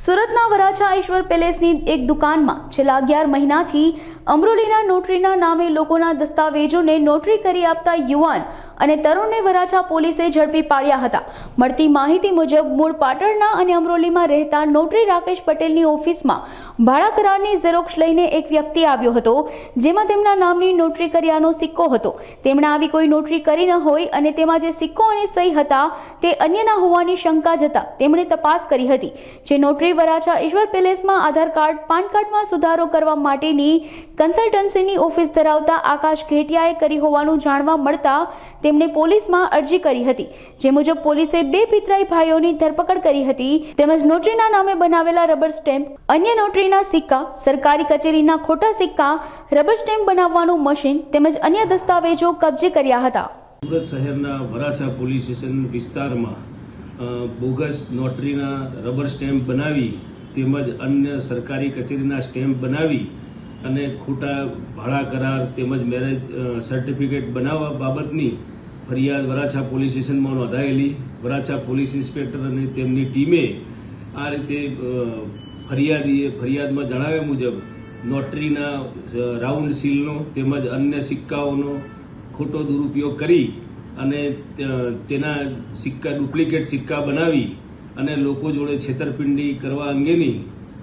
સુરતના વરાછા ઈશ્વર પેલેસની એક દુકાનમાં છેલ્લા 11 મહિનાથી અમરોલીના નોટરીના નામે લોકોના દસ્તાવેજોને નોટરી કરી આપતા યુવાન અને તરુણને વરાછા પોલીસે ઝડપી પાડ્યા હતા। મળતી માહિતી મુજબ મૂળ પાટણના અને અમરોલીમાં રહેતા નોટરી રાકેશ પટેલની ઓફિસમાં ભાડા કરારની ઝેરોક્ષ લઈને એક વ્યક્તિ આવ્યો હતો, જેમાં તેમના નામની નોટરી કર્યાનો સિક્કો હતો। તેમણે આવી કોઈ નોટરી કરી ન હોય અને તેમાં જે સિક્કો અને સહી હતા તે અન્યના હોવાની શંકા જતા તેમણે તપાસ કરી હતી। જે નોટરી વરાછા ઈશ્વર પેલેસમાં આધાર કાર્ડ, પાન કાર્ડમાં સુધારો કરવા માટેની કન્સલ્ટન્સીની ઓફિસ ધરાવતા આકાશ ઘેટિયાએ કરી હોવાનું જાણવા મળતા તેમણે પોલીસમાં અરજી કરી હતી। જે મુજબ પોલીસે 2 પિતરાઈ ભાઈઓની ધરપકડ કરી હતી, તેમજ નોટરીના નામે બનાવેલા રબર સ્ટેમ્પ, અન્ય નોટરીના સિક્કા, સરકારી કચેરીના ખોટા સિક્કા, રબર સ્ટેમ્પ બનાવવાનું મશીન તેમજ અન્ય દસ્તાવેજો કબજે કર્યા હતા। સુરત શહેરના વરાછા પોલીસ સ્ટેશન વિસ્તારમાં બોગસ નોટરીના રબર સ્ટેમ્પ બનાવી તેમજ અન્ય સરકારી કચેરીના સ્ટેમ્પ બનાવી અને ખોટા ભાડા કરાર તેમજ મેરેજ સર્ટિફિકેટ બનાવવા બાબતની ફરિયાદ વરાછા પોલીસ સ્ટેશનમાં નોંધાયેલી। વરાછા પોલીસ ઇન્સ્પેક્ટર અને તેમની ટીમે આ રીતે ફરિયાદમાં જણાવ્યા મુજબ નોટરીના રાઉન્ડ સીલનો તેમજ અન્ય સિક્કાઓનો ખોટો દુરુપયોગ કરી અને તેના સિક્કા ડુપ્લિકેટ સિક્કા બનાવી અને લોકો જોડે છેતરપિંડી કરવા અંગેની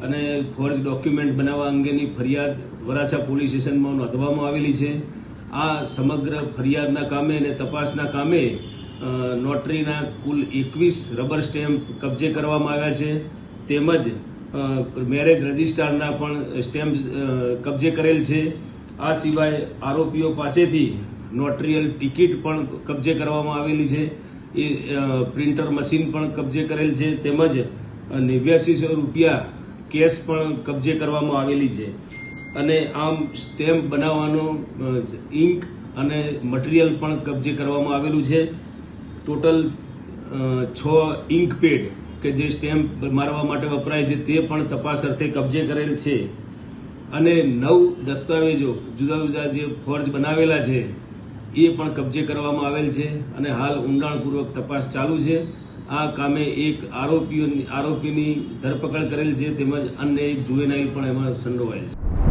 અને ફોર્જ ડોક્યુમેન્ટ બનાવવા અંગેની ફરિયાદ વરાછા પોલીસ સ્ટેશનમાં નોંધવામાં આવેલી છે। આ સમગ્ર ફરિયાદના કામે અને તપાસના કામે નોટરીના કુલ 21 રબર સ્ટેમ્પ કબજે કરવામાં આવ્યા છે, તેમજ મેરેજ રજિસ્ટ્રારના પણ સ્ટેમ્પ કબજે કરેલ છે। આ સિવાય આરોપીઓ પાસેથી નોટરીયલ ટિકિટ પણ કબજે કરવામાં આવેલી છે, એ પ્રિન્ટર મશીન પણ કબજે કરેલ છે, તેમજ 8900 રૂપિયા કેશ પણ કબજે કરવામાં આવેલી છે। અને આમ સ્ટેમ્પ બનાવવાનો ઇંક અને મટીરિયલ પણ કબજે કરવામાં આવેલું છે। ટોટલ 6 ઇંક પેડ કે જે સ્ટેમ્પ મારવા માટે વપરાય છે તે પણ તપાસ અર્થે કબજે કરેલ છે અને 9 દસ્તાવેજો જુદા જુદા જે ફોર્જ બનાવેલા છે એ પણ કબજે કરવામાં આવેલ છે અને હાલ ઊંડાણપૂર્વક તપાસ ચાલુ છે। આ કામે એક આરોપીની ધરપકડ કરેલ છે તેમજ અન્ય એક જુવેનાઇલ પણ એમાં સંડોવાયેલ છે।